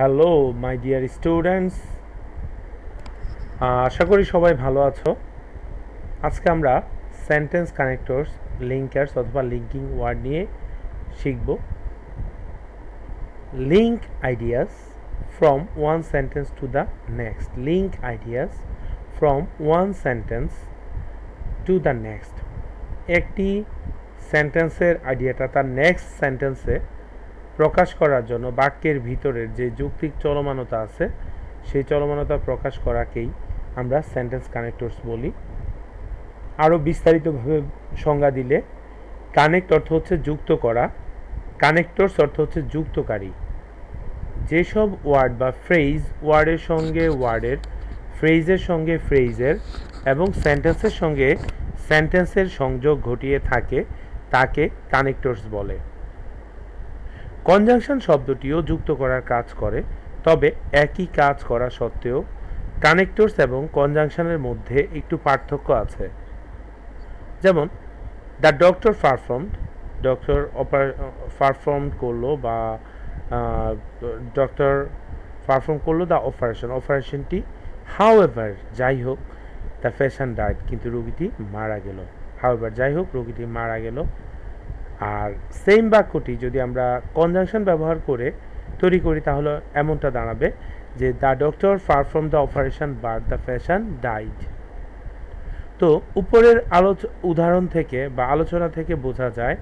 Hello my dear students, আশা করি সবাই ভালো আছো। আজকে আমরা সেন্টেন্স কানেক্টরস, লিঙ্কার্স অথবা লিঙ্কিং ওয়ার্ড নিয়ে শিখব। Link ideas from one sentence to the next. Link ideas from one sentence to the next. একটি সেন্টেন্সের আইডিয়াটা তার নেক্সট সেন্টেন্সে প্রকাশ করার জন্য বাক্যের ভিতরের যে যৌক্তিক চলমানতা আছে সেই চলমানতা প্রকাশ করাকেই আমরা সেন্টেন্স কানেক্টরস বলি। আরও বিস্তারিতভাবে সংজ্ঞা দিলে কানেক্ট অর্থ হচ্ছে যুক্ত করা, কানেক্টরস অর্থ হচ্ছে যুক্তকারী। যেসব ওয়ার্ড বা ফ্রেজ ওয়ার্ডের সঙ্গে ওয়ার্ডের, ফ্রেজের সঙ্গে ফ্রেজের এবং সেন্টেন্সের সঙ্গে সেন্টেন্সের সংযোগ ঘটিয়ে থাকে তাকে কানেক্টরস বলে। কনজাংশন শব্দটিও যুক্ত করার কাজ করে, তবে একই কাজ করা সত্ত্বেও কানেক্টরস এবং কনজাংশনের মধ্যে একটু পার্থক্য আছে। যেমন the doctor performed, doctor perform করলো বা ডক্টর পারফর্ম করলো দ্য অপারেশন, অপারেশনটি। হাউএভার যাই হোক, দ্য পেশেন্ট ডাইড, কিন্তু রোগীটি মারা গেল। হাউএভার যাই হোক, রোগীটি মারা গেল। আর সেম বাক্যটি যদি আমরা কনজাংশন ব্যবহার করে তৈরি করি তাহলে এমনটা দাঁড়াবে যে the doctor perform the operation but the patient died. তো উপরের উদাহরণ থেকে বা আলোচনা থেকে বোঝা যায়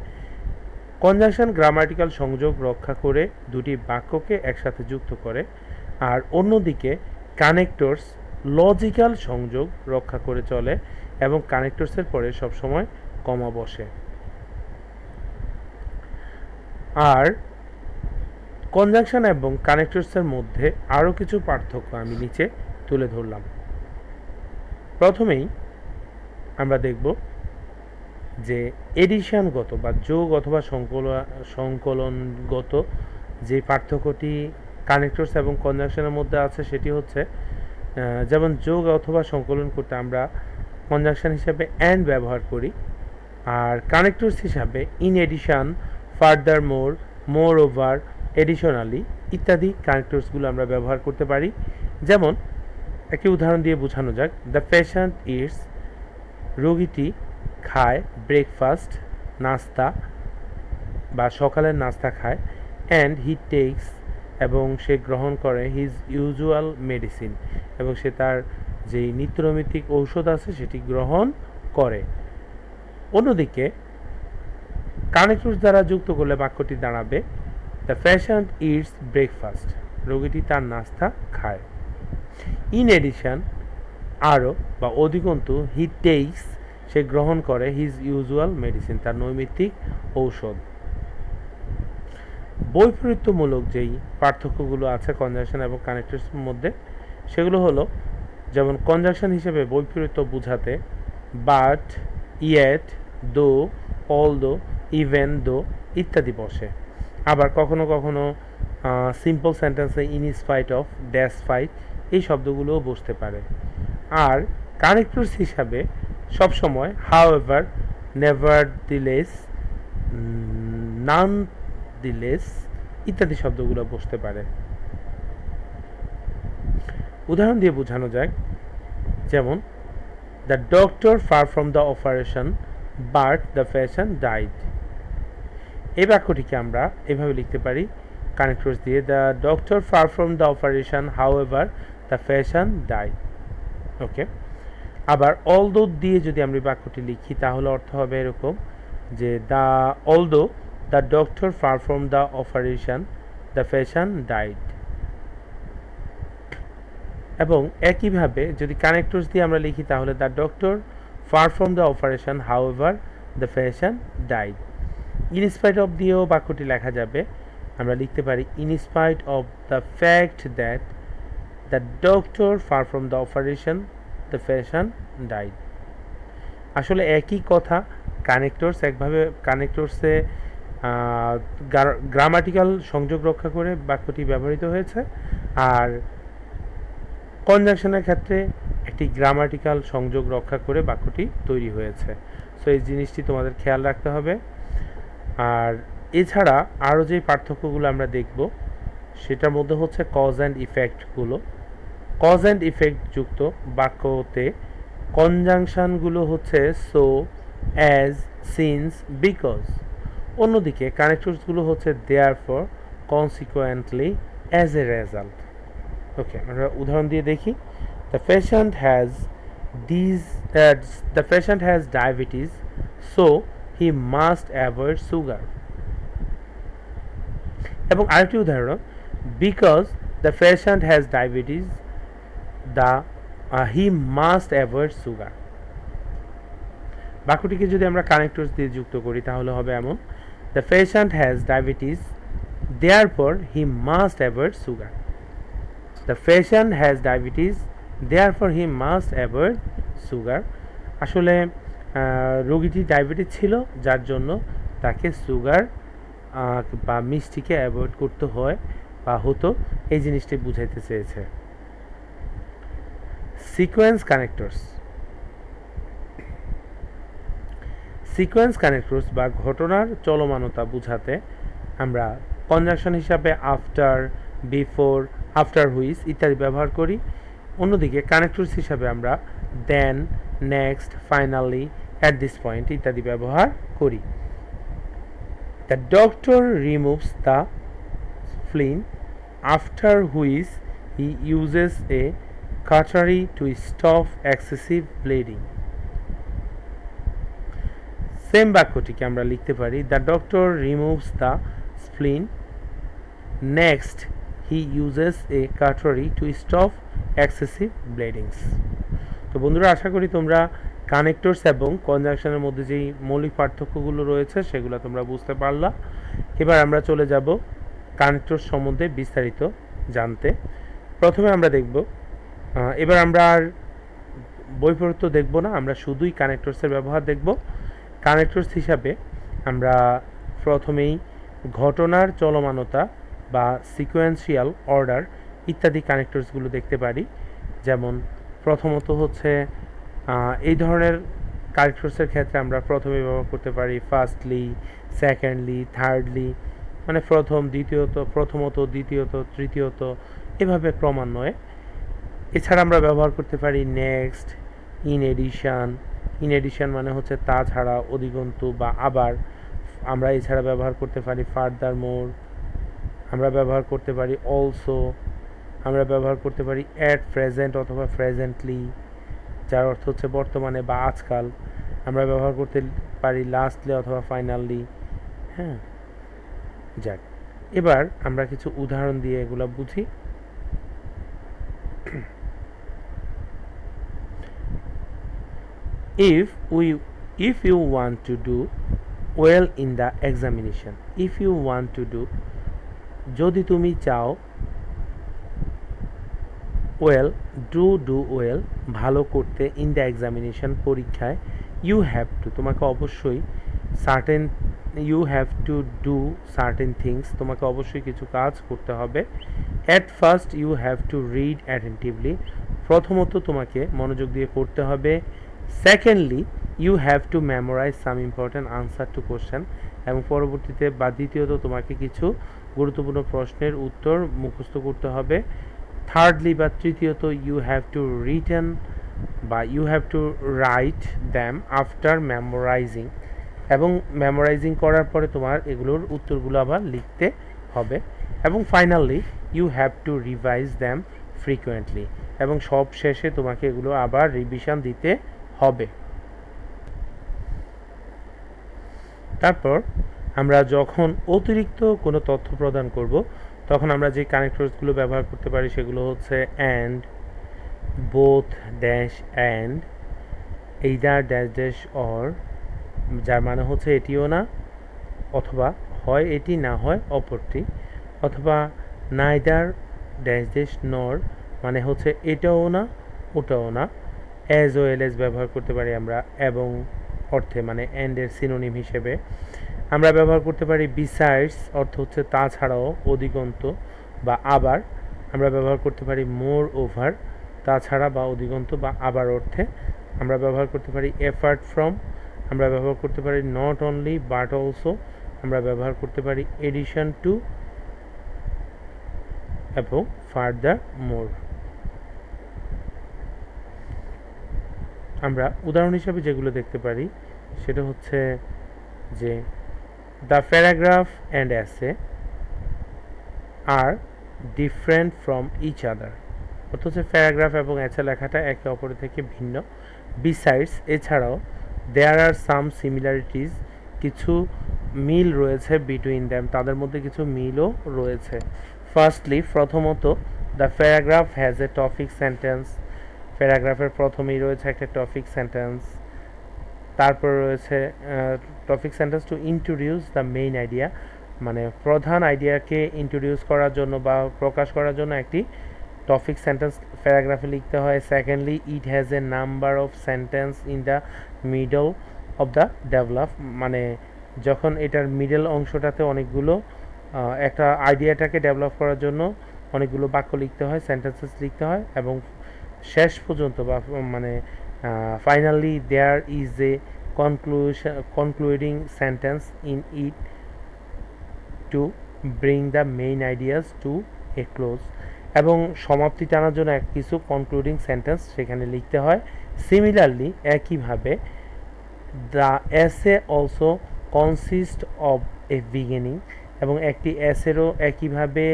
কনজাংশন গ্রামাটিক্যাল সংযোগ রক্ষা করে দুটি বাক্যকে একসাথে যুক্ত করে, আর অন্যদিকে কানেক্টরস লজিক্যাল সংযোগ রক্ষা করে চলে এবং কানেক্টরসের পরে সবসময় কমা বসে। আর কনজাংশন এবং কানেক্টরসের মধ্যে আরও কিছু পার্থক্য আমি নিচে তুলে ধরলাম। প্রথমেই আমরা দেখব যে এডিশনগত বা যোগ অথবা সংকলনগত যে পার্থক্যটি কানেক্টরস এবং কনজাংশনের মধ্যে আছে সেটি হচ্ছে, যেমন যোগ অথবা সংকলন করতে আমরা কনজাংশন হিসাবে অ্যান্ড ব্যবহার করি, আর কানেক্টরস হিসাবে in addition, furthermore, moreover, additionally ইত্যাদি কানেক্টরসগুলো আমরা ব্যবহার করতে পারি। যেমন একটি উদাহরণ দিয়ে বোঝানো যাক, দ্য পেশেন্ট ইটস, রোগীটি খায় ব্রেকফাস্ট, নাস্তা বা সকালের নাস্তা খায়, অ্যান্ড হি টেকস, এবং সে গ্রহণ করে, হিজ ইউজুয়াল মেডিসিন, এবং সে তার যেই নিত্যনৈমিত্তিক ঔষধ আছে সেটি গ্রহণ করে। অন্যদিকে কানেক্টরস দ্বারা যুক্ত করলে বাক্যটি দাঁড়াবে দ্য পেশেন্ট ইটস ব্রেকফাস্ট, রোগীটি তার নাস্তা খায়। ইন এডিশন আরও বা অধিকন্তু, হি টেকস, সে গ্রহণ করে, হিজ ইউজুয়াল মেডিসিন, তার নৈমিত্তিক ঔষধ। বৈপরীত্যমূলক যেই পার্থক্যগুলো আছে কনজাংশন এবং কানেক্টরসের মধ্যে সেগুলো হলো, যেমন কনজাংশন হিসেবে বৈপরীত্য বোঝাতে বাট, ইয়েট, দো, অলদো, ইভেন দো ইত্যাদি বসে। আবার কখনো কখনো সিম্পল সেন্টেন্সে ইন স্পাইট অফ, ডেসপাইট এই শব্দগুলোও বসতে পারে। আর কানেক্টরস হিসাবে সবসময় হাউএভার, নেভারদিলেস, নানদিলেস ইত্যাদি শব্দগুলো বসতে পারে। উদাহরণ দিয়ে বোঝানো যায়, যেমন the doctor perform the operation but the patient died. এই বাক্যটিকে আমরা এভাবে লিখতে পারি কানেক্টরস দিয়ে, the doctor perform the operation however the patient died. Okay. আবার অলদো দিয়ে যদি আমরা বাক্যটি লিখি তাহলে অর্থ হবে এরকম যে the although the doctor perform the operation the patient died. এবং একইভাবে যদি কানেক্টরস দিয়ে আমরা লিখি তাহলে the doctor perform the operation however the patient died. In spite of দিয়েও বাক্যটি লেখা যাবে, আমরা লিখতে পারি in spite of the fact that the doctor perform the operation the patient died. আসলে একই কথা, কানেক্টরস একভাবে কানেক্টরসে গ্রামাটিক্যাল সংযোগ রক্ষা করে বাক্যটি ব্যবহৃত হয়েছে, আর কনজাংশনের ক্ষেত্রে একটি গ্রামাটিক্যাল সংযোগ রক্ষা করে বাক্যটি তৈরি হয়েছে। সো এই জিনিসটি তোমাদের খেয়াল রাখতে হবে। আর এছাড়া আরও যে পার্থক্যগুলো আমরা দেখব সেটার মধ্যে হচ্ছে কজ অ্যান্ড ইফেক্টগুলো। কজ অ্যান্ড ইফেক্ট যুক্ত বাক্যতে কনজাংশনগুলো হচ্ছে সো, অ্যাজ, সিন্স, বিকজ। অন্যদিকে কানেক্টরসগুলো হচ্ছে therefore, consequently, as a result. Okay, আমরা উদাহরণ দিয়ে দেখি। The patient has this the patient has diabetes, so he must avoid sugar. এবং আরেকটি উদাহরণ, because the patient has diabetes the he must avoid sugar. বাক্যটিকে যদি আমরা কানেক্টরস দিয়ে যুক্ত করি তাহলে হবে এমন, the patient has diabetes therefore he must avoid sugar. The patient has diabetes therefore he must avoid sugar. আসলে রোগীটি ডায়াবেটিস ছিল, যার জন্য তাকে সুগার বা মিষ্টিকে অ্যাভয়েড করতে হয় বা হতো, এই জিনিসটি বুঝাইতে চেয়েছে। Sequence connectors. সিকোয়েন্স কানেক্টরস বা ঘটনার চলমানতা বুঝাতে আমরা কনজাংশন হিসাবে আফটার, বিফোর, আফটার হুইচ ইত্যাদি ব্যবহার করি। অন্যদিকে কানেক্টরস হিসাবে আমরা then, next, finally, at this point ইত্যাদি ব্যবহার করি। The doctor removes the spleen, after which he uses a cautery to stop excessive bleeding. Same বাক্যটিকে আমরা লিখতে পারি, the doctor removes the spleen, next he uses a cautery to stop excessive bleedings. তো বন্ধুরা, আশা করি তোমরা কানেক্টরস এবং কনজাংশনের মধ্যে যেই মৌলিক পার্থক্যগুলো রয়েছে সেগুলো তোমরা বুঝতে পারলা। এবার আমরা চলে যাব কানেক্টরস সম্বন্ধে বিস্তারিত জানতে। প্রথমে আমরা দেখব, এবার আমরা আর বৈপরীত্য দেখব না, আমরা শুধুই কানেক্টরসের ব্যবহার দেখব। কানেক্টরস হিসাবে আমরা প্রথমেই ঘটনার চলমানতা বা সিকোয়েন্সিয়াল অর্ডার ইত্যাদি কানেক্টরসগুলো দেখতে পারি। যেমন প্রথমত হচ্ছে এই ধরনের কানেক্টরসের ক্ষেত্রে আমরা প্রথমে ব্যবহার করতে পারি ফার্স্টলি, সেকেন্ডলি, থার্ডলি, মানে প্রথমত, দ্বিতীয়ত, তৃতীয়ত, এভাবে ক্রমান্বয়ে। এছাড়া আমরা ব্যবহার করতে পারি next, in addition. In addition মানে হচ্ছে তাছাড়া, অধিকন্তু বা আবার। আমরা এছাড়া ব্যবহার করতে পারি ফার্দার মোর, আমরা ব্যবহার করতে পারি অলসো, আমরা ব্যবহার করতে পারি অ্যাট প্রেজেন্ট অথবা প্রেজেন্টলি, যার অর্থ হচ্ছে বর্তমানে বা আজকাল। আমরা ব্যবহার করতে পারি লাস্টলি অথবা ফাইনালি। হ্যাঁ, যাক, এবার আমরা কিছু উদাহরণ দিয়ে এগুলো বুঝি। if you want to do well in the examination, if you want to do, যদি তুমি চাও, ওয়েল, ডু ওয়েল, ভালো করতে, ইন দ্য এক্সামিনেশন, পরীক্ষায়, ইউ হ্যাভ টু, তোমাকে অবশ্যই, certain, you have to do certain things, তোমাকে অবশ্যই কিছু কাজ করতে হবে। At first you have to read attentively, প্রথমত তোমাকে মনোযোগ দিয়ে পড়তে হবে। Secondly you have to memorise some important answer to question, এবং পরবর্তীতে বা দ্বিতীয়ত তোমাকে কিছু গুরুত্বপূর্ণ প্রশ্নের উত্তর মুখস্থ করতে হবে। থার্ডলি বা তৃতীয়ত ইউ হ্যাভ টু রিটেন বা you have to write them after memorising, এবং মেমোরাইজিং করার পরে তোমার এগুলোর উত্তরগুলো আবার লিখতে হবে। এবং finally you have to revise them frequently, এবং সব শেষে তোমাকে এগুলো আবার রিভিশন দিতে হবে। তারপর আমরা যখন অতিরিক্ত কোনো তথ্য প্রদান করব তখন আমরা যে কানেক্টরসগুলো ব্যবহার করতে পারি সেগুলো হচ্ছে and, both dash and, either dash dash or, যার মানে হচ্ছে এটিও না, অথবা হয় এটি না হয় অপরটি, অথবা নাইদার ড্যাশ ড্যাশ নর, মানে হচ্ছে এটাও না ওটাও না। অ্যাজ ওয়েল এজ ব্যবহার করতে পারি আমরা এবং অর্থে, মানে অ্যান্ডের সিনোনিম হিসেবে। আমরা ব্যবহার করতে পারি বিসাইডস, অর্থ হচ্ছে তাছাড়াও, অধিকন্ত বা আবার। আমরা ব্যবহার করতে পারি মোর ওভার, তাছাড়া বা অধিকন্ত বা আবার অর্থে। আমরা ব্যবহার করতে পারি অ্যাপার্ট ফ্রম, আমরা ব্যবহার করতে পারি নট অনলি বাট অলসো, আমরা ব্যবহার করতে পারি এডিশন টু, এবং ফার্দার মোর। আমরা উদাহরণ হিসাবে যেগুলো দেখতে পারি সেটা হচ্ছে যে the paragraph and essay are different from each other, অথচ প্যারাগ্রাফ এবং অ্যাসে লেখাটা একে অপরের থেকে ভিন্ন। বিসাইডস, এছাড়াও দেয়ার আর সাম সিমিলারিটিস, কিছু মিল রয়েছে বিটুইন দ্যাম, তাদের মধ্যে কিছু মিলও রয়েছে। ফার্স্টলি, প্রথমত, the paragraph has a topic sentence, প্যারাগ্রাফের প্রথমেই রয়েছে একটা টপিক সেন্টেন্স। তারপর রয়েছে topic sentence to introduce the main idea, মানে প্রধান আইডিয়াকে ইন্ট্রোডিউস করার জন্য বা প্রকাশ করার জন্য একটি টপিক সেন্টেন্স প্যারাগ্রাফে লিখতে হয়। Secondly, it has a number of sentence in the middle of the develop, মানে যখন এটার মিডল অংশটাতে অনেকগুলো একটা আইডিয়াটাকে ডেভেলপ করার জন্য অনেকগুলো বাক্য লিখতে হয়, সেন্টেন্সেস লিখতে হয়, এবং শেষ পর্যন্ত বা মানে finally there is a concluding sentence in it to bring the main ideas to a close, এবং সমাপ্তি টানার জন্য কিছু কনক্লুডিং সেন্টেন্স সেখানে লিখতে হয়। সিমিলারলি, একইভাবে the essay also consist of A beginning, এবং একটি এসেরও একইভাবে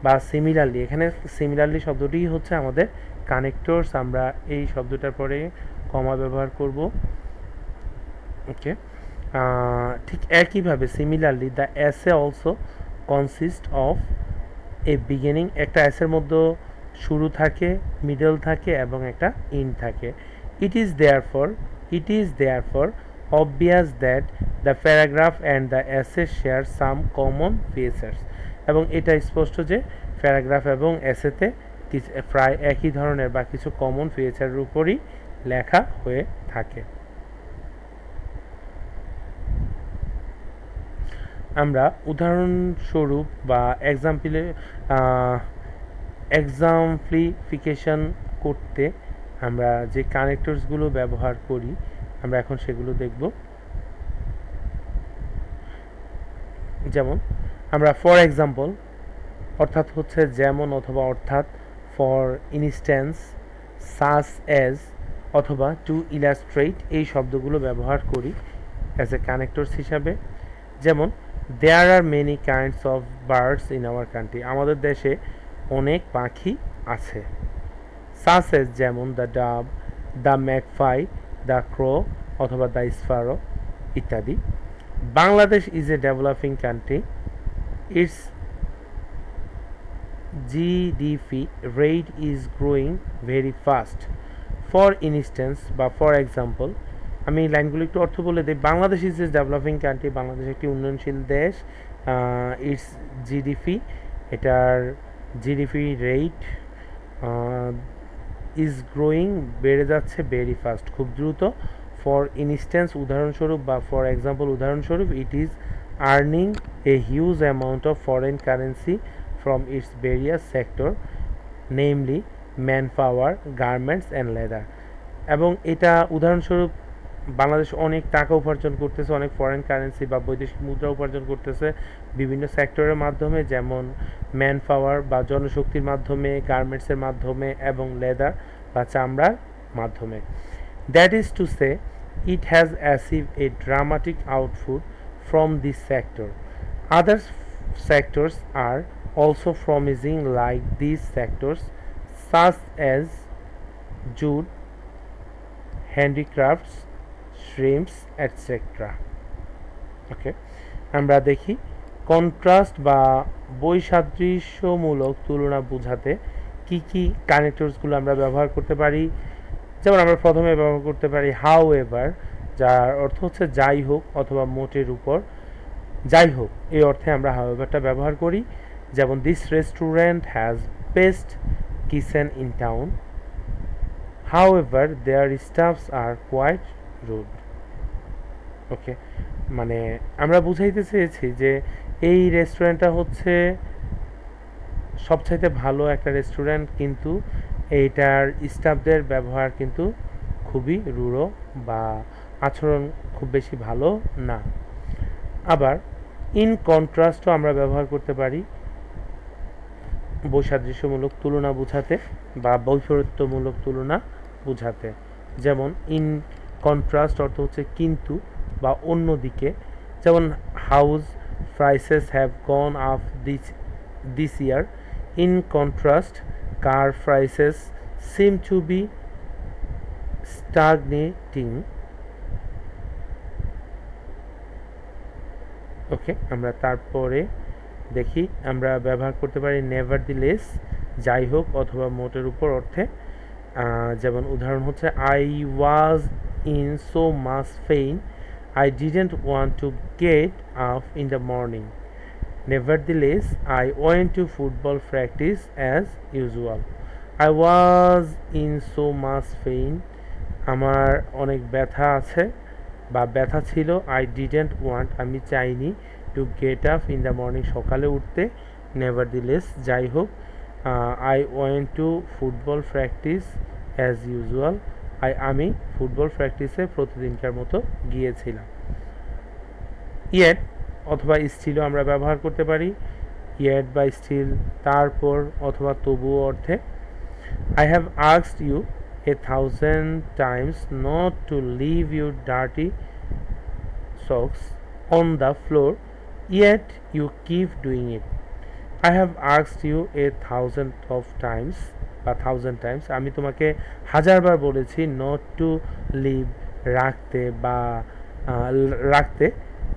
বা সিমিলারলি, এখানে সিমিলারলি শব্দটি হচ্ছে আমাদের কানেক্টরস, আমরা এই শব্দটার পরে কমা ব্যবহার করব। ওকে, ঠিক একইভাবে similarly the essay also consist of A beginning, একটা এসের মধ্যে শুরু থাকে, মিডল থাকে এবং একটা ইন্ড থাকে। It is therefore obvious that the paragraph and the essay share some common features, এবং এটা স্পষ্ট যে প্যারাগ্রাফ এবং এসেতে প্রায় একই ধরনের বা কিছু কমন ফিচারের উপরই লেখা হয়ে থাকে। আমরা উদাহরণস্বরূপ বা এক্সাম্পলিফিকেশন করতে আমরা যে কানেক্টরসগুলো ব্যবহার করি আমরা এখন সেগুলো দেখব। যেমন আমরা ফর এক্সাম্পল অর্থাৎ হচ্ছে যেমন অথবা অর্থাৎ, ফর ইনস্ট্যান্স, সাস এজ অথবা টু ইলাস্ট্রেট এই শব্দগুলো ব্যবহার করি অ্যাজ এ কানেক্টরস হিসাবে। যেমন there are many kinds of birds in our country, আমাদের দেশে অনেক পাখি আছে। সাস এজ যেমন the dove, the magpie, the crow অথবা দ্য স্পারো ইত্যাদি। Bangladesh is a developing country, its GDP rate is growing very fast. For instance বা for example, আমি লাইনগুলো একটু অর্থ বলে দিই। Bangladesh is a developing country, Bangladesh একটি উন্নয়নশীল দেশ। ইটস জিডিপি, এটার জিডিপি রেট ইজ গ্রোয়িং বেড়ে যাচ্ছে, ভেরি ফাস্ট খুব দ্রুত। ফর ইনস্ট্যান্স উদাহরণস্বরূপ বা ফর এক্সাম্পল উদাহরণস্বরূপ, it is earning a huge amount of foreign currency from its various sector, namely man power, garments and leather. এবং এটা উদাহরণস্বরূপ বাংলাদেশ অনেক টাকা উপার্জন করতেছে, অনেক ফরেন কারেন্সি বা বৈদেশিক মুদ্রা উপার্জন করতেছে বিভিন্ন সেক্টরের মাধ্যমে, যেমন ম্যান পাওয়ার বা জনশক্তির মাধ্যমে, গার্মেন্টসের মাধ্যমে এবং লেদার বা চামড়ার মাধ্যমে। That is to say, it has achieve a dramatic output from this sector. Other sectors are also promising like these sectors such as jute, handicrafts, shrimps, etc. ওকে, আমরা দেখি কন্ট্রাস্ট বা বৈসাদৃশ্যমূলক তুলনা বোঝাতে কি কি কানেক্টরসগুলো আমরা ব্যবহার করতে পারি। যেমন আমরা প্রথমে ব্যবহার করতে পারি হাউ এভার, যার অর্থ হচ্ছে যাই হোক অথবা মোটের উপর। যাই হোক এই অর্থে আমরা হাউএভারটা ব্যবহার করি। যেমন this restaurant has best kitchen in town, however there staffs are quite rude. Okay, মানে আমরা বুঝাইতে চেয়েছি যে এই রেস্টুরেন্টটা হচ্ছে সবচাইতে ভালো একটা রেস্টুরেন্ট, কিন্তু এইটার স্টাফদের ব্যবহার কিন্তু খুবই রূঢ় বা আচরণ খুব বেশি ভালো না। আবার ইন কন্ট্রাস্টও আমরা ব্যবহার করতে পারি। বৈসাদৃশ্যমূলক তুলনা বোঝাতে বা বৈপরীত্যমূলক তুলনা বোঝাতে। যেমন ইন কন্ট্রাস্ট অর্থ হচ্ছে কিন্তু বা অন্যদিকে, যেমন house prices have gone up this year, in contrast car prices seem to be stagnating. Okay, আমরা তারপরে দেখি আমরা ব্যবহার করতে পারি নেভারদিলেস, যাই হোক অথবা মোটের উপর অর্থে। যেমন উদাহরণ হচ্ছে I was in so much pain I didn't want to get up in the morning. নেভারদিলেস I went to football practice as usual. I was in so much pain, আমার অনেক ব্যথা আছে বা ব্যথা ছিল। আই ডিডন্ট ওয়ান্ট, আমি চাইনি। To get up in the morning, সকালে উঠতে। নেভারদিলেস, যাই হোক। I went to football practice as usual, আমি ফুটবল প্র্যাকটিসে প্রতিদিনকার মতো গিয়েছিলাম। ইয়েট অথবা স্টিলও আমরা ব্যবহার করতে পারি। ইয়েট বা স্টিল তারপর অথবা তবুও অর্থে। I have asked you 1,000 times not to leave your dirty socks on the floor, yet you keep doing it. I have asked you 1,000 of times বা 1,000 times, আমি তোমাকে হাজারবার বলেছি not to leave, রাখতে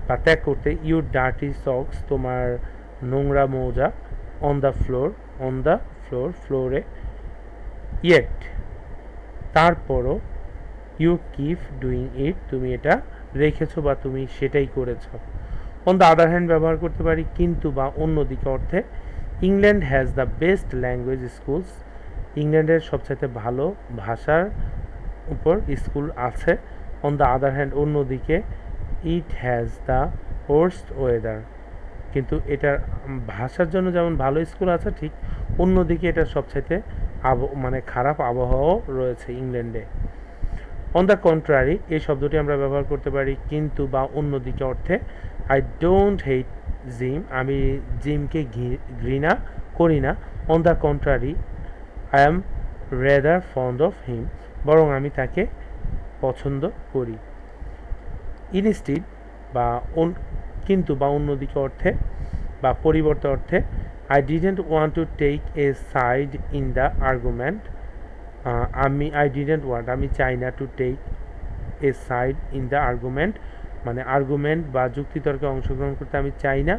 বা ত্যাগ করতে, your dirty socks, তোমার নোংরা মোজা, on the floor, ফ্লোরে, yet তারপরও, ইউ কিপ ডুইং ইট, তুমি এটা রেখেছো বা তুমি সেটাই করেছো। অন দ্য আদার হ্যান্ড ব্যবহার করতে পারি কিন্তু বা অন্যদিকে অর্থে। England has the best language schools, ইংল্যান্ডের সবচাইতে ভালো ভাষার উপর স্কুল আছে। অন দ্য আদার হ্যান্ড অন্যদিকে, it has the worst weather, কিন্তু এটার ভাষার জন্য যেমন ভালো স্কুল আছে, ঠিক অন্যদিকে এটার সবচাইতে মানে খারাপ আবহাওয়াও রয়েছে ইংল্যান্ডে। অন দ্য কন্ট্রারি, এই শব্দটি আমরা ব্যবহার করতে পারি কিন্তু বা অন্যদিকে অর্থে। আই ডোন্ট হেট জিম, আমি জিমকে ঘৃণা করি না। On the contrary, I am rather fond of him, বরং আমি তাকে পছন্দ করি। ইনস্টিড বা কিন্তু বা অন্যদিকে অর্থে বা পরিবর্তে অর্থে। I didn't want to take a side in the argument, I didn't want, আমি চাই না। To take a side in the argument, মানে আর্গুমেন্ট বা যুক্তিতর্কে অংশগ্রহণ করতে আমি চাই না।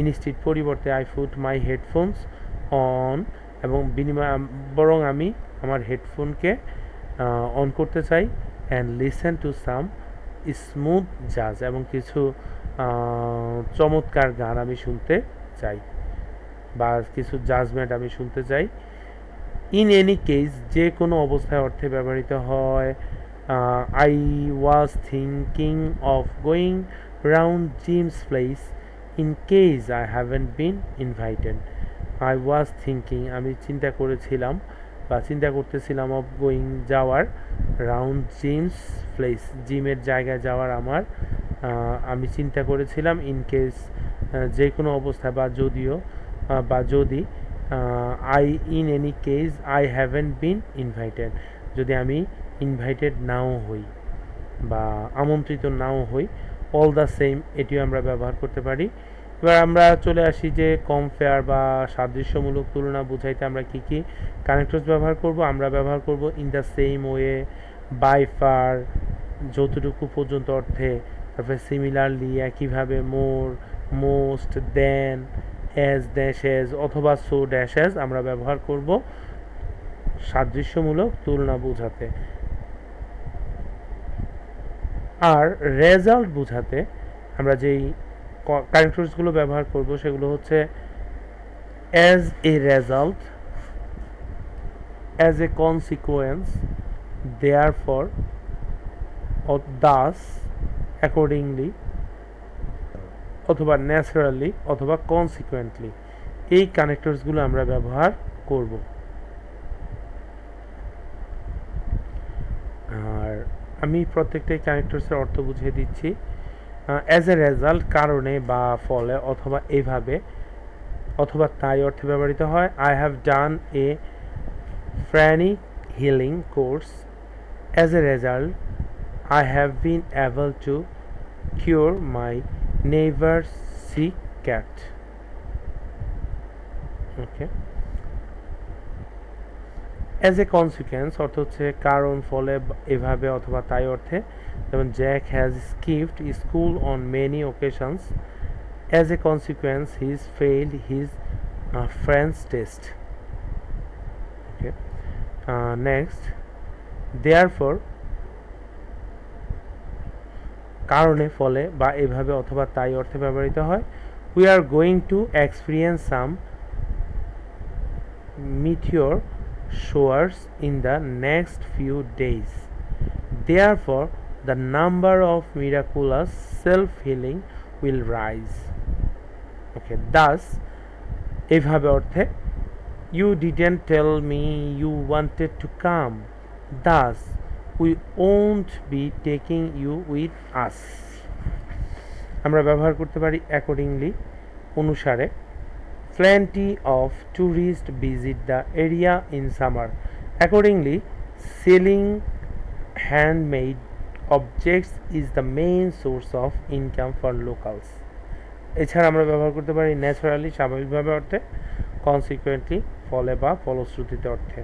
ইনস্টিড পরিবর্তে, I put my headphones on, এবং বরং আমি আমার হেডফোনকে অন করতে চাই। And listen to some smooth jazz, এবং কিছু চমৎকার গান আমি শুনতে চাই বা কিছু জাজমেন্ট আমি শুনতে চাই। ইন এনি কেস, যে কোনো অবস্থায় অর্থে ব্যবহৃত হয়। I was thinking of going round Jim's place in case I haven't been invited. I was thinking, আমি চিন্তা করেছিলাম বা চিন্তা করতেছিলাম, অফ গোয়িং যাওয়ার, রাউন্ড জিমস প্লেস জিমের জায়গায় যাওয়ার আমি চিন্তা করেছিলাম। ইন কেস যে কোনো অবস্থায় বা যদিও বা যদি। I in any case I haven't been invited, যদি আমি ইনভাইটেড নাও হই বা আমন্ত্রিত নাও হই। অল দ্য সেম, এটিও আমরা ব্যবহার করতে পারি। এবার আমরা চলে আসি যে কম্পেয়ার বা সাদৃশ্যমূলক তুলনা বোঝাইতে আমরা কি কি কানেক্টরস ব্যবহার করব। আমরা ব্যবহার করব in the same way, by far যতটুকু পর্যন্ত অর্থে, তারপরে সিমিলারলি একইভাবে, more, most, than, as dash as অথবা সো ড্যাশ অ্যাজ আমরা ব্যবহার করব সাদৃশ্যমূলক তুলনা বোঝাতে। আর রেজাল্ট বোঝাতে আমরা যেই কানেক্টরসগুলো ব্যবহার করব সেগুলো হচ্ছে as a result, as a consequence, therefore, Das, accordingly, অথবা ন্যাচারালি, অথবা কনসিকুয়েন্টলি। এই কানেক্টরসগুলো আমরা ব্যবহার করব। আর আমি প্রত্যেকটাই কানেক্টরসের অর্থ বুঝিয়ে দিচ্ছি। অ্যাজ এ রেজাল্ট, কারণে বা ফলে, অথবা এভাবে। অথবা তাই অর্থে ব্যবহৃত হয়। I have done a pranic healing course, as a result I have been able to cure my neighbour's sick cat. Okay, as a consequence অর্থ হচ্ছে কারণ, ফলে, এভাবে অথবা তাই অর্থে। যেমন Jack has skipped school on many occasions, as a consequence his failed his French test. Okay, next, therefore কারণে, ফলে বা এভাবে অথবা তাই অর্থে ব্যবহৃত হয়। We are going to experience some meteor showers in the next few days. Therefore, the number of miraculous self-healing will rise. Okay, thus, এভাবে অর্থে you didn't tell me you wanted to come. Thus, we won't be taking you with us. আমরা ব্যবহার করতে পারি accordingly, অনুসারে। Plenty of tourists visit the area in summer. Accordingly, selling handmade objects is the main source of income for locals. এছাড়া আমরা ব্যবহার করতে পারি ন্যাচারালি, স্বাভাবিকভাবে অর্থে, কনসিকুয়েন্টলি, ফলে বা ফলশ্রুতিতে অর্থে।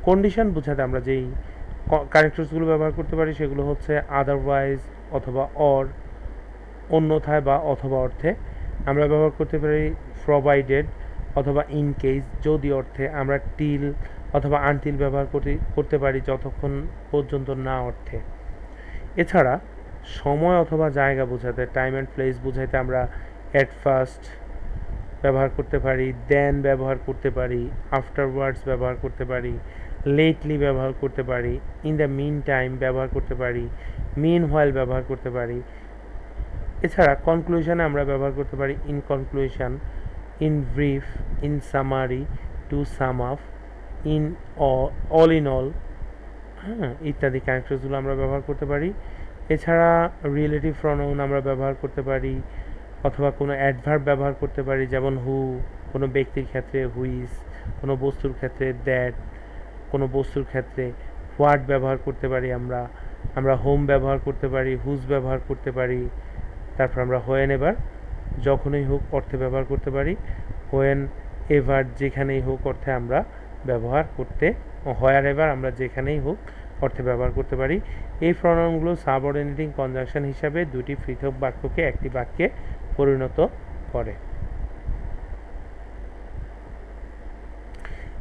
কন্ডিশন বোঝাতে আমরা যেই কানেক্টরসগুলো ব্যবহার করতে পারি সেগুলো হচ্ছে আদারওয়াইজ অথবা অর, অন্যথায় বা অথবা অর্থে। আমরা ব্যবহার করতে পারি প্রোভাইডেড অথবা ইন কেস, যদি অর্থে। আমরা টিল অথবা আনটিল ব্যবহার করতে পারি যতক্ষণ পর্যন্ত না অর্থে। এছাড়া সময় অথবা জায়গা বোঝাতে, টাইম অ্যান্ড প্লেস বোঝাইতে আমরা অ্যাট ফার্স্ট ব্যবহার করতে পারি, দেন ব্যবহার করতে পারি, আফটারওয়ার্ডস ব্যবহার করতে পারি, লেটলি ব্যবহার করতে পারি, ইন দ্য মিন টাইম ব্যবহার করতে পারি, মিন হোয়াইল ব্যবহার করতে পারি। এছাড়া কনক্লুশনে আমরা ব্যবহার করতে পারি in conclusion, in brief, in summary, to sum up, in all in all, হ্যাঁ, ইত্যাদি কানেক্টরসগুলো আমরা ব্যবহার করতে পারি। এছাড়া রিলেটিভ প্রনাউন আমরা ব্যবহার করতে পারি, অথবা কোনো অ্যাডভার্ব ব্যবহার করতে পারি, যেমন হু কোনো ব্যক্তির ক্ষেত্রে, হুইজ কোনো বস্তুর ক্ষেত্রে, দ্যাট কোনো বস্তুর ক্ষেত্রে, হোয়াট ব্যবহার করতে পারি আমরা হোম ব্যবহার করতে পারি, হুজ ব্যবহার করতে পারি। তারপর আমরা হোয়েন এভার যখনই হোক অর্থে ব্যবহার করতে পারি, হোয়েন এভার যেখানেই হোক অর্থে আমরা ব্যবহার করতে, হোয়ার এভার আমরা যেখানেই হোক অর্থে ব্যবহার করতে পারি। এই প্রনাউনগুলো সাবঅর্ডিনেটিং কনজাংশন হিসাবে দুটি পৃথক বাক্যকে একটি বাক্যে পরিণত করে।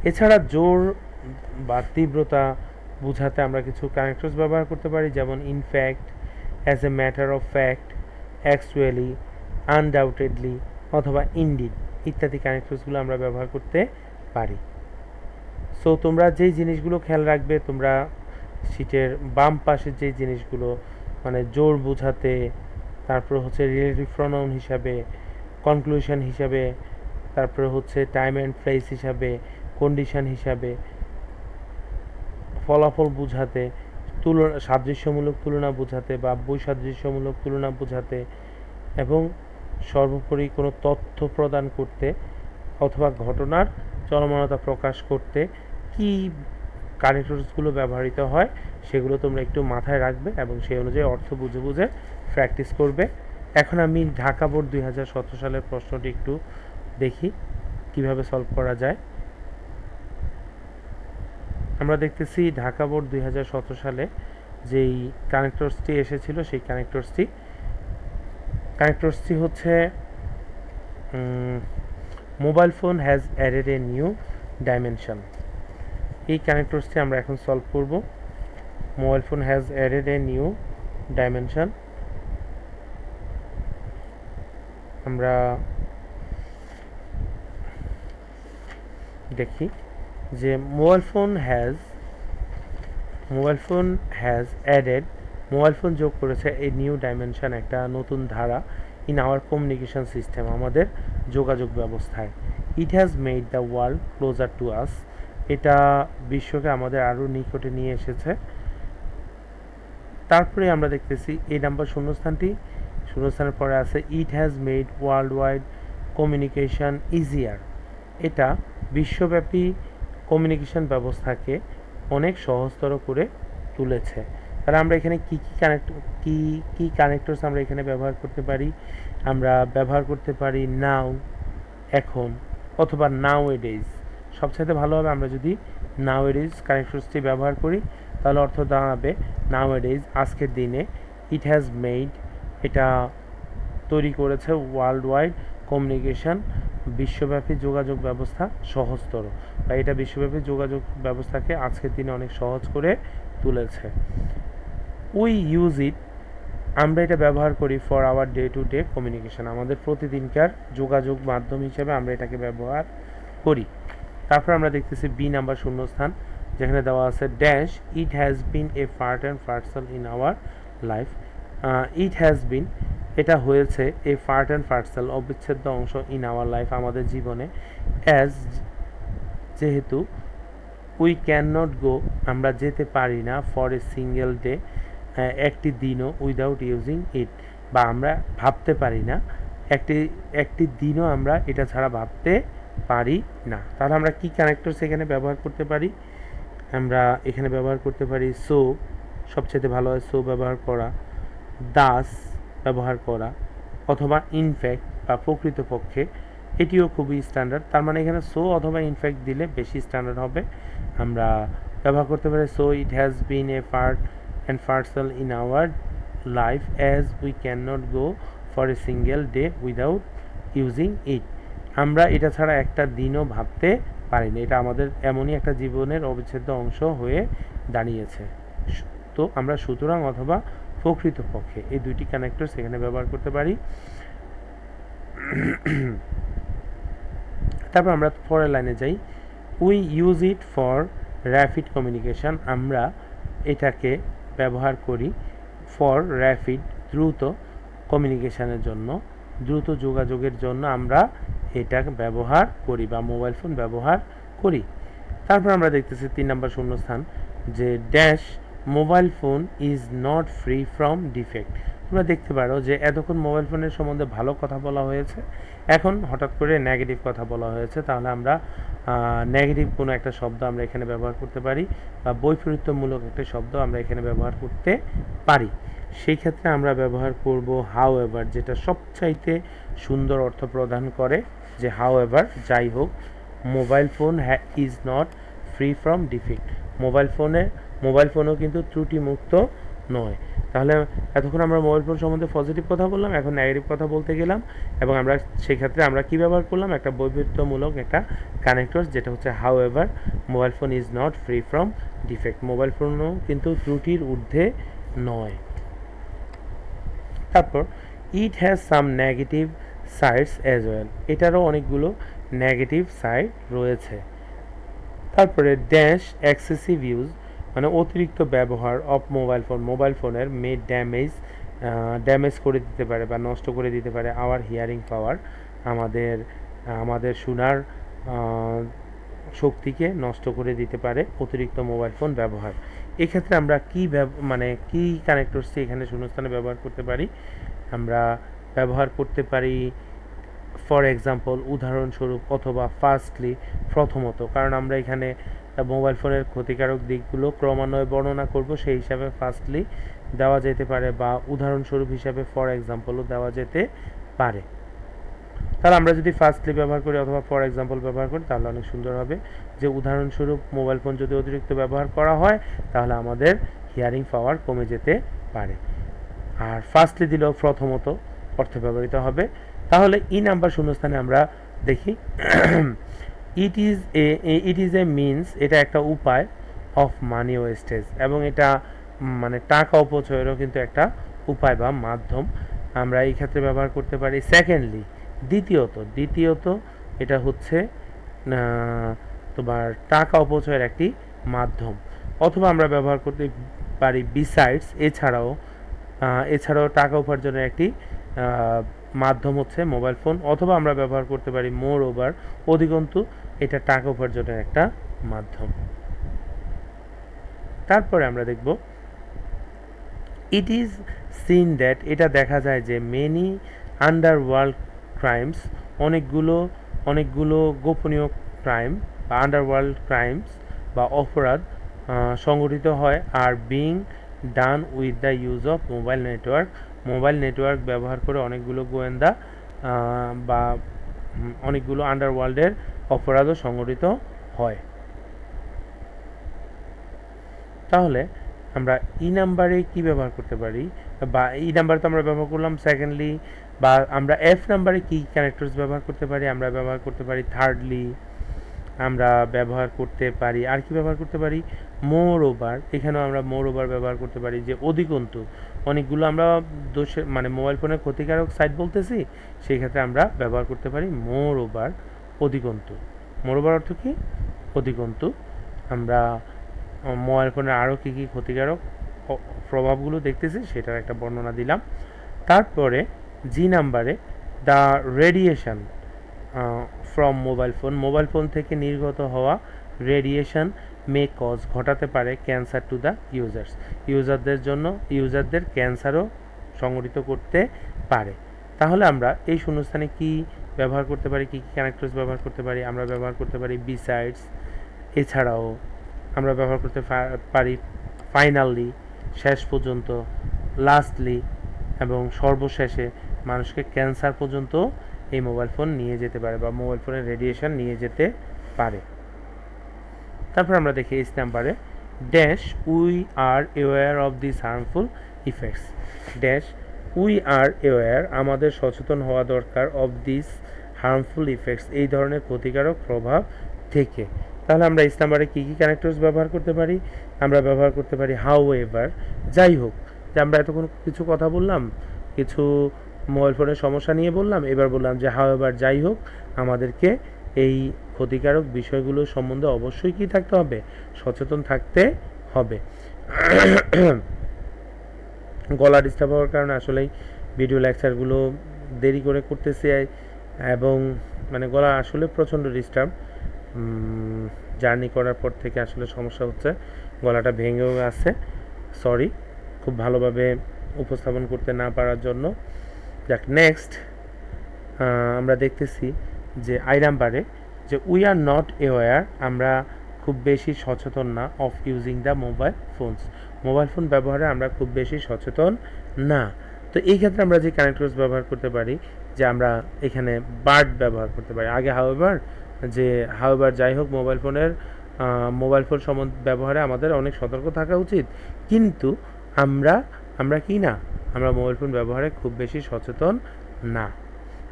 এছাড়া জোর বা তীব্রতা বোঝাতে আমরা কিছু কানেক্টরস ব্যবহার করতে পারি, যেমন in fact, as a matter of fact, actually, undoubtedly অথবা ইনডিড ইত্যাদি কানেক্টরসগুলো আমরা ব্যবহার করতে পারি। সো তোমরা যেই জিনিসগুলো খেয়াল রাখবে, তোমরা শীটের বাম পাশের যেই জিনিসগুলো মানে জোর বোঝাতে, তারপর হচ্ছে রিলেটিভ প্রনাউন হিসাবে, কনক্লুশন হিসাবে, তারপরে হচ্ছে টাইম অ্যান্ড প্লেস হিসাবে, কন্ডিশন হিসাবে, ফলাফল বোঝাতে, তুলনা সাদৃশ্যমূলক তুলনা বোঝাতে বা বৈসাদৃশ্যমূলক তুলনা বোঝাতে, এবং সর্বোপরি কোনো তথ্য প্রদান করতে অথবা ঘটনার চলমানতা প্রকাশ করতে কি কানেক্টরসগুলো ব্যবহৃত হয় সেগুলো তোমরা একটু মাথায় রাখবে এবং সেই অনুযায়ী অর্থ বুঝে বুঝে প্র্যাকটিস করবে। এখন আমি ঢাকা বোর্ড 2017 সালের প্রশ্নটি একটু দেখি কিভাবে সলভ করা যায়। আমরা দেখতেছি ঢাকা বোর্ড 2017 সালে যেই কানেক্টরসটি এসেছিল সেই কানেক্টরসটি হচ্ছে mobile phone has added a new dimension. এই কানেক্টরসটি আমরা এখন সলভ করব। Mobile phone has added a new dimension. আমরা দেখি যে মোবাইল ফোন যোগ করেছে এই নিউ ডাইমেনশন, একটা নতুন ধারা ইন আওয়ার কমিউনিকেশন সিস্টেম, আমাদের যোগাযোগ ব্যবস্থায়। It has made the world closer to us, এটা বিশ্বকে আমাদের আরও নিকটে নিয়ে এসেছে। তারপরে আমরা দেখতেছি এই নাম্বার শূন্যস্থানের পরে আছে it has made world wide communication easier. এটা বিশ্বব্যাপী কমিউনিকেশন ব্যবস্থাকে অনেক সহজতর করে তুলেছে। তাহলে আমরা এখানে কি কানেক্টরস আমরা এখানে ব্যবহার করতে পারি? আমরা ব্যবহার করতে পারি নাও, এখন, অথবা নাও এডেজ। সবচাইতে ভালো হবে আমরা যদি নাও এডেজ কানেক্টরসটি ব্যবহার করি, তাহলে অর্থ দাঁড়াবে নাও এডেজ, আজকের দিনে, ইট হ্যাজ মেড, এটা তৈরি করেছে, ওয়ার্ল্ড ওয়াইড কমিউনিকেশন, বিশ্বব্যাপী যোগাযোগ ব্যবস্থা সহজতর, বা এটা বিশ্বব্যাপী যোগাযোগ ব্যবস্থাকে আজকের দিনে অনেক সহজ করে তুলেছে। উই ইউজ ইট, আমরা এটা ব্যবহার করি for our day to day communication, আমাদের প্রতিদিনকার যোগাযোগ মাধ্যম হিসেবে আমরা এটাকে ব্যবহার করি। তারপর আমরা দেখতেছি বি নাম্বার শূন্যস্থান, যেখানে দেওয়া আছে dash, it has been A part and parcel in our life. It has been, এটা হয়েছে, এ পার্ট অ্যান্ড পার্সেল, অবিচ্ছেদ্য অংশ, ইন আওয়ার লাইফ, আমাদের জীবনে, অ্যাজ, যেহেতু, উই ক্যান নট গো, আমরা যেতে পারি না, ফর এ সিঙ্গেল ডে, একটি দিনও, উইদাউট ইউজিং ইট, বা আমরা ভাবতে পারি না, একটি দিনও আমরা এটা ছাড়া ভাবতে পারি না। তাহলে আমরা কি কানেক্টর সেখানে ব্যবহার করতে পারি? আমরা এখানে ব্যবহার করতে পারি সো, সবচেয়ে ভালো হয় সো ব্যবহার করা, দাস ব্যবহার করা, অথবা ইনফ্যাক্ট বা প্রকৃতপক্ষে, এটিও খুবই স্ট্যান্ডার্ড। তার মানে এখানে সো অথবা ইনফ্যাক্ট দিলে বেশি স্ট্যান্ডার্ড হবে। আমরা ব্যবহার করতে পারি so it has been A part and parcel in our life as we can not go for a single day without using it, আমরা এটা ছাড়া একটা দিনও ভাবতে পারি না, এটা আমাদের এমনই একটা জীবনের অবিচ্ছেদ্য অংশ হয়ে দাঁড়িয়েছে। তো আমরা সুতরাং অথবা প্রকৃতপক্ষে এই দুইটি কানেক্টর সেখানে ব্যবহার করতে পারি। তারপর আমরা পরের লাইনে যাই, we use it for rapid communication, আমরা এটাকে ব্যবহার করি ফর র্যাপিড, দ্রুত কমিউনিকেশনের জন্য, দ্রুত যোগাযোগের জন্য আমরা এটা ব্যবহার করি বা মোবাইল ফোন ব্যবহার করি। তারপর আমরা দেখতেছি 3 নম্বর শূন্যস্থান, যে dash, mobile phone is not free from defect. তোমরা দেখতে পারো যে এতক্ষণ মোবাইল ফোনের সম্বন্ধে ভালো কথা বলা হয়েছে, এখন হঠাৎ করে নেগেটিভ কথা বলা হয়েছে। তাহলে আমরা নেগেটিভ কোনো একটা শব্দ আমরা এখানে ব্যবহার করতে পারি, বা বৈপরীত্যমূলক একটা শব্দ আমরা এখানে ব্যবহার করতে পারি। সেই ক্ষেত্রে আমরা ব্যবহার করব হাউ এভার, যেটা সবচাইতে সুন্দর অর্থ প্রদান করে, যে হাউ এভার, যাই হোক, mobile phone is not free from defect, mobile ফোনও কিন্তু ত্রুটিমুক্ত নয়। তাহলে এতক্ষণ আমরা মোবাইল ফোন সম্বন্ধে পজিটিভ কথা বললাম, এখন নেগেটিভ কথা বলতে গেলাম, এবং আমরা সেক্ষেত্রে আমরা কী ব্যবহার করলাম? একটা বৈপরীত্যমূলক একটা কানেক্টর, যেটা হচ্ছে how ever, mobile phone is not free from defect, mobile ফোনও কিন্তু ত্রুটির ঊর্ধ্বে নয়। তারপর it has some negative sides as well, এটারও অনেকগুলো নেগেটিভ সাইড রয়েছে। তারপরে ড্যাশ, এক্সেসিভ ইউজ, মানে অতিরিক্ত ব্যবহার অফ মোবাইল ফোনের মে ড্যামেজ করে দিতে পারে বা নষ্ট করে দিতে পারে আওয়ার হিয়ারিং পাওয়ার, আমাদের শোনার শক্তিকে নষ্ট করে দিতে পারে অতিরিক্ত মোবাইল ফোন ব্যবহার। এক্ষেত্রে আমরা কি কানেক্টরসটি এখানে শূন্যস্থানে ব্যবহার করতে পারি? আমরা ব্যবহার করতে পারি ফর এক্সাম্পল, উদাহরণস্বরূপ, অথবা ফার্স্টলি, প্রথমত, কারণ আমরা এখানে মোবাইল ফোনের ক্ষতিকারক দিকগুলো ক্রমান্বয়ে বর্ণনা করব, সেই হিসাবে ফার্স্টলি দেওয়া যেতে পারে, বা উদাহরণস্বরূপ হিসাবে ফর এক্সাম্পলও দেওয়া যেতে পারে। তাহলে আমরা যদি ফার্স্টলি ব্যবহার করি অথবা ফর এক্সাম্পল ব্যবহার করি, তাহলে অনেক সুন্দর হবে, যে উদাহরণস্বরূপ মোবাইল ফোন যদি অতিরিক্ত ব্যবহার করা হয়, তাহলে আমাদের হিয়ারিং পাওয়ার কমে যেতে পারে। আর ফার্স্টলি দিলেও প্রথমত অর্থে ব্যবহৃত হবে। তাহলে ই নাম্বার শূন্যস্থানে আমরা দেখি ইট ইজ এ মিনস, এটা একটা উপায়, অফ মানি ওয়েস্টেজ, এবং এটা মানে টাকা অপচয়েরও কিন্তু একটা উপায় বা মাধ্যম, আমরা এই ক্ষেত্রে ব্যবহার করতে পারি। সেকেন্ডলি, দ্বিতীয়ত এটা হচ্ছে তোমার টাকা অপচয়ের একটি মাধ্যম, অথবা আমরা ব্যবহার করতে পারি বিসাইডস, এছাড়াও টাকা উপার্জনের একটি মাধ্যম হচ্ছে মোবাইল ফোন, অথবা আমরা ব্যবহার করতে পারি মোর ওভার, অধিকন্তু এটা টাকা উপার্জনের একটা মাধ্যম। তারপরে আমরা দেখব ইট ইজ সিন দ্যাট, এটা দেখা যায় যে মেনি আন্ডারওয়ার্ল্ড ক্রাইমস অনেকগুলো অনেকগুলো গোপনীয় ক্রাইম বা আন্ডারওয়ার্ল্ড ক্রাইমস বা অপরাধ সংগঠিত হয় are being done with the use of mobile network ব্যবহার করে অনেকগুলো গোয়েন্দা বা অনেকগুলো আন্ডারওয়ার্ল্ডের অপরাধও সংগঠিত হয়। তাহলে আমরা ই নাম্বারে কি ব্যবহার করতে পারি, বা ই নাম্বার তো আমরা ব্যবহার করলাম। সেকেন্ডলি, বা আমরা এফ নাম্বারে কি ক্যারেক্টার্স ব্যবহার করতে পারি, আমরা ব্যবহার করতে পারি থার্ডলি, আমরা ব্যবহার করতে পারি আর কি ব্যবহার করতে পারি, মোর ওভার। এখানেও আমরা মোর ওভার ব্যবহার করতে পারি, যে অধিকন্তু। অনেকগুলো আমরা দোষের মানে মোবাইল ফোনের ক্ষতিকারক সাইট বলতেছি, সেই ক্ষেত্রে আমরা ব্যবহার করতে পারি মোর ওভার, অধিকন্তু। মোর ওভার অর্থ কি? অধিকন্তু। আমরা মোবাইল ফোনের আরও কী কী ক্ষতিকারক প্রভাবগুলো দেখতেছি সেটার একটা বর্ণনা দিলাম। তারপরে জি নাম্বারে the radiation from mobile phone থেকে নির্গত হওয়া রেডিয়েশন মে কজ ঘটাতে পারে ক্যান্সার টু দ্য ইউজারদের ক্যান্সারও সংঘটিত করতে পারে। তাহলে আমরা এই শূন্যস্থানে কি ব্যবহার করতে পারি, কী কী ক্যারেক্টার্স ব্যবহার করতে পারি? আমরা ব্যবহার করতে পারি বিসাইডস, এছাড়াও আমরা ব্যবহার করতে পারি ফাইনালি, শেষ পর্যন্ত, লাস্টলি, এবং সর্বশেষে মানুষকে ক্যান্সার পর্যন্ত এই মোবাইল ফোন নিয়ে যেতে পারে বা মোবাইল ফোনের রেডিয়েশন নিয়ে যেতে পারে। তারপর আমরা দেখি এই নাম্বারে dash we are aware of this harmful effects. Dash we are aware আমাদের সচেতন হওয়া দরকার, অফ দিস হার্মফুল ইফেক্টস এই ধরনের ক্ষতিকারক প্রভাব থেকে। তাহলে আমরা এই নাম্বারে কী কী ক্যারেক্টার্স ব্যবহার করতে পারি? আমরা ব্যবহার করতে পারি হাউ এভার, যাই হোক। যে আমরা এতক্ষণ কিছু কথা বললাম, কিছু মোবাইল ফোনের সমস্যা নিয়ে বললাম, এবার বললাম যে হাউ এভার, যাই হোক, আমাদেরকে এই ক্ষতিকারক বিষয়গুলো সম্বন্ধে অবশ্যই কি থাকতে হবে? সচেতন থাকতে হবে। গলা ডিস্টার্ব হওয়ার কারণে আসলেই ভিডিও লেকচারগুলো দেরি করে করতেছি, এবং মানে গলা আসলে প্রচণ্ড ডিস্টার্ব। জার্নি করার পর থেকে আসলে সমস্যা হচ্ছে, গলাটা ভেঙেও আছে। সরি খুব ভালোভাবে উপস্থাপন করতে না পারার জন্য। যাক, নেক্সট আমরা দেখতেছি যে আই নাম্বারে যে উই আর নট অ্যাওয়্যার, আমরা খুব বেশি সচেতন না, of using the mobile phone ব্যবহারে আমরা খুব বেশি সচেতন না। তো এই ক্ষেত্রে আমরা যে কানেক্টরস ব্যবহার করতে পারি, যে আমরা এখানে বার্ড ব্যবহার করতে পারি। আগে হাউএভার যাই হোক, মোবাইল ফোন ব্যবহারে আমাদের অনেক সতর্ক থাকা উচিত, কিন্তু আমরা কি না, আমরা মোবাইল ফোন ব্যবহারে খুব বেশি সচেতন না।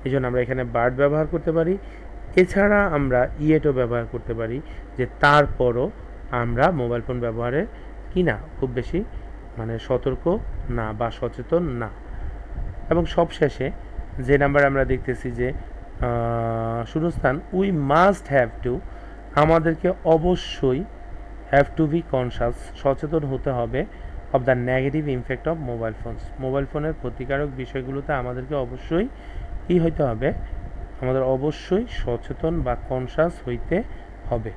এই জন্য আমরা এখানে বার্ড ব্যবহার করতে পারি। এছাড়া আমরা ইয়েটও ব্যবহার করতে পারি, যে তারপরও আমরা মোবাইল ফোন ব্যবহারে কি না, খুব বেশি মানে সতর্ক না বা সচেতন না। এবং সবশেষে যে নাম্বার আমরা দেখতেছি যে শূন্যস্থান উই মাস্ট হ্যাভ টু, আমাদেরকে অবশ্যই হ্যাভ টু বি কনসাস, সচেতন হতে হবে, of the negative impact of mobile ফোনের ক্ষতিকারক বিষয়গুলোতে আমাদেরকে অবশ্যই কী হইতে হবে, আমাদের অবশ্যই সচেতন বা কনসাস হইতে হবে।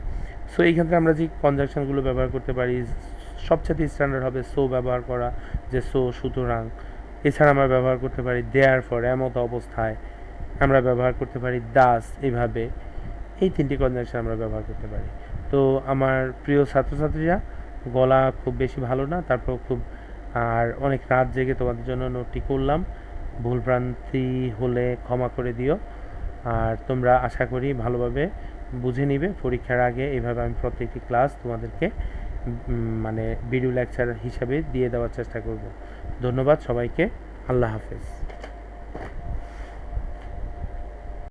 সো এই ক্ষেত্রে আমরা যে কনজাংশনগুলো ব্যবহার করতে পারি, সবচেয়ে স্ট্যান্ডার্ড হবে সো ব্যবহার করা, যে সো সুতরাং। এছাড়া আমরা ব্যবহার করতে পারি দেয়ার ফর, এমত অবস্থায়। আমরা ব্যবহার করতে পারি দাস, এভাবে। এই তিনটি কনজাংশন আমরা ব্যবহার করতে পারি। তো আমার প্রিয় ছাত্রছাত্রীরা, গলা খুব বেশি ভালো না, তারপর আর অনেক রাত জেগে তোমাদের জন্য নোটটি করলাম। ভুলভ্রান্তি হলে ক্ষমা করে দিও, আর তোমরা আশা করি ভালোভাবে বুঝে নিবে। পরীক্ষার আগে এইভাবে আমি প্রত্যেকটি ক্লাস তোমাদেরকে মানে ভিডিও লেকচার হিসাবে দিয়ে দেওয়ার চেষ্টা করব। ধন্যবাদ সবাইকে। আল্লাহ হাফেজ।